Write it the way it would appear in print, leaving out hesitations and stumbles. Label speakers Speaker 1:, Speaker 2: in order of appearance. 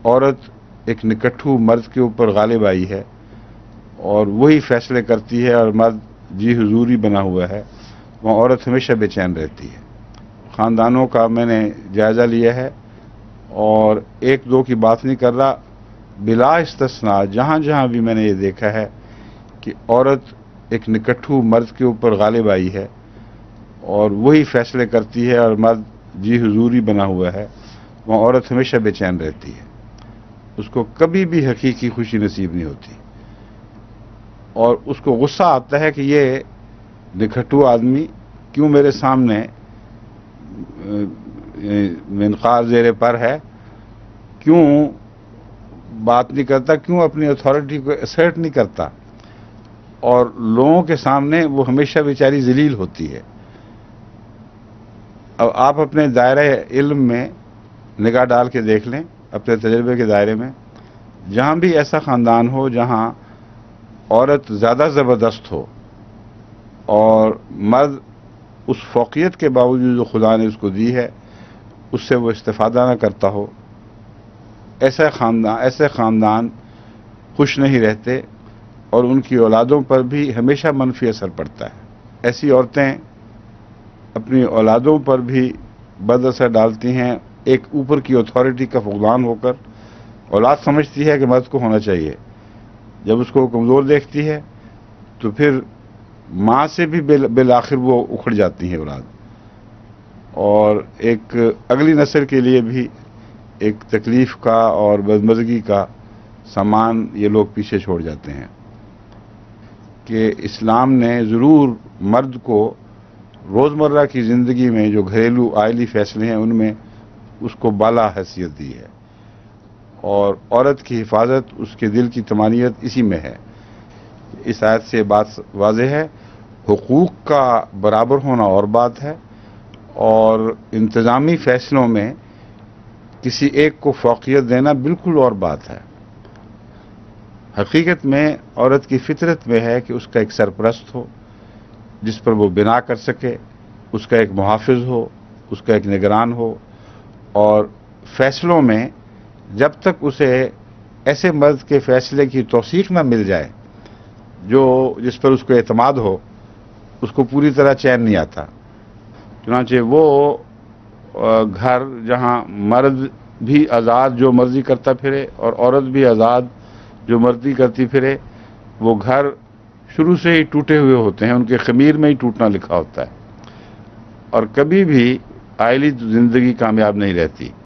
Speaker 1: عورت ایک نکٹھو مرد کے اوپر غالب آئی ہے اور وہی فیصلے کرتی ہے اور مرد جی حضوری بنا ہوا ہے، وہاں عورت ہمیشہ بے چین رہتی ہے۔ خاندانوں کا میں نے جائزہ لیا ہے اور ایک دو کی بات نہیں کر رہا، بلا استثناء جہاں جہاں بھی میں نے یہ دیکھا ہے کہ عورت ایک نکٹھو مرد کے اوپر غالب آئی ہے اور وہی فیصلے کرتی ہے اور مرد جی حضوری بنا ہوا ہے، وہاں عورت ہمیشہ بے چین رہتی ہے، اس کو کبھی بھی حقیقی خوشی نصیب نہیں ہوتی اور اس کو غصہ آتا ہے کہ یہ نکھٹو آدمی کیوں میرے سامنے منقار زیر پر ہے، کیوں بات نہیں کرتا، کیوں اپنی اتھارٹی کو اسرٹ نہیں کرتا، اور لوگوں کے سامنے وہ ہمیشہ بیچاری ذلیل ہوتی ہے۔ اب آپ اپنے دائرہ علم میں نگاہ ڈال کے دیکھ لیں، اپنے تجربے کے دائرے میں، جہاں بھی ایسا خاندان ہو جہاں عورت زیادہ زبردست ہو اور مرد اس فوقیت کے باوجود جو خدا نے اس کو دی ہے اس سے وہ استفادہ نہ کرتا ہو، ایسے خاندان خوش نہیں رہتے اور ان کی اولادوں پر بھی ہمیشہ منفی اثر پڑتا ہے۔ ایسی عورتیں اپنی اولادوں پر بھی بد اثر ڈالتی ہیں، ایک اوپر کی اتھارٹی کا فقدان ہو کر اولاد سمجھتی ہے کہ مرد کو ہونا چاہیے، جب اس کو کمزور دیکھتی ہے تو پھر ماں سے بھی بالآخر وہ اکھڑ جاتی ہیں اولاد، اور ایک اگلی نسل کے لیے بھی ایک تکلیف کا اور بدمزگی کا سامان یہ لوگ پیچھے چھوڑ جاتے ہیں۔ کہ اسلام نے ضرور مرد کو روزمرہ کی زندگی میں جو گھریلو آئلی فیصلے ہیں ان میں اس کو بالا حیثیت دی ہے، اور عورت کی حفاظت اس کے دل کی طمانینت اسی میں ہے۔ اس آیت سے بات واضح ہے، حقوق کا برابر ہونا اور بات ہے، اور انتظامی فیصلوں میں کسی ایک کو فوقیت دینا بالکل اور بات ہے۔ حقیقت میں عورت کی فطرت میں ہے کہ اس کا ایک سرپرست ہو جس پر وہ بنا کر سکے، اس کا ایک محافظ ہو، اس کا ایک نگران ہو، اور فیصلوں میں جب تک اسے ایسے مرد کے فیصلے کی توثیق نہ مل جائے جس پر اس کو اعتماد ہو، اس کو پوری طرح چین نہیں آتا۔ چنانچہ وہ گھر جہاں مرد بھی آزاد جو مرضی کرتا پھرے اور عورت بھی آزاد جو مرضی کرتی پھرے، وہ گھر شروع سے ہی ٹوٹے ہوئے ہوتے ہیں، ان کے خمیر میں ہی ٹوٹنا لکھا ہوتا ہے، اور کبھی بھی آئلی زندگی کامیاب نہیں رہتی۔